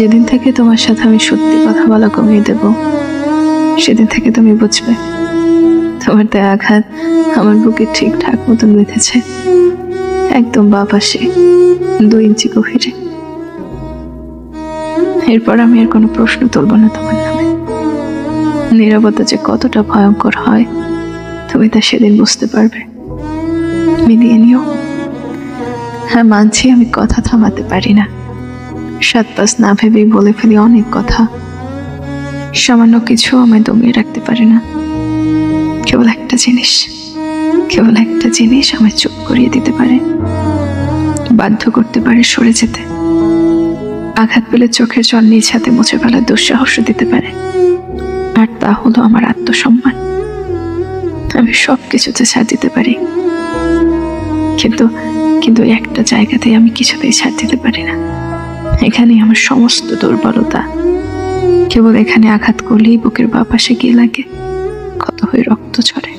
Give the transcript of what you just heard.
যেদিন থেকে তোমার সাথে আমি সত্যি কথা বলা কমিয়ে দেব, সেদিন থেকে তুমি বুঝবে তোমার দেয়া আঘাত আমার বুকে ঠিকঠাক মতন বেঁধেছে, একদম বাঁ পাশে 2 ইঞ্চি গভীরে। এরপর আমি আর কোনো প্রশ্ন তুলব না তোমার নামে। নীরবতা যে কতটা ভয়ঙ্কর হয় তুমি তা সেদিন বুঝতে পারবে। মিলিয়ে নিও। হ্যাঁ, মানছি আমি কথা থামাতে পারি না, 7-5 না ভেবেই বলে ফেলি অনেক কথা। সামান্য কিছু আমায় দমিয়ে রাখতে পারে না। কেবল একটা জিনিস আমায় চুপ করিয়ে দিতে পারে, বাধ্য করতে পারে সরে যেতে। আঘাত পেলে চোখের জল নিজ হাতে মুছে ফেলার দুঃসাহস দিতে পারে, আর তা হলো আমার আত্মসম্মান। আমি সবকিছুতে ছাড় দিতে পারি, কিন্তু একটা জায়গাতে আমি কিছুতেই ছাড় দিতে পারি না। এখানেই আমার সমস্ত দুর্বলতা। কেবল এখানে আঘাত করলেই বুকের বাঁ পাশে গিয়ে লাগে, ক্ষত হয়ে রক্ত ঝরে।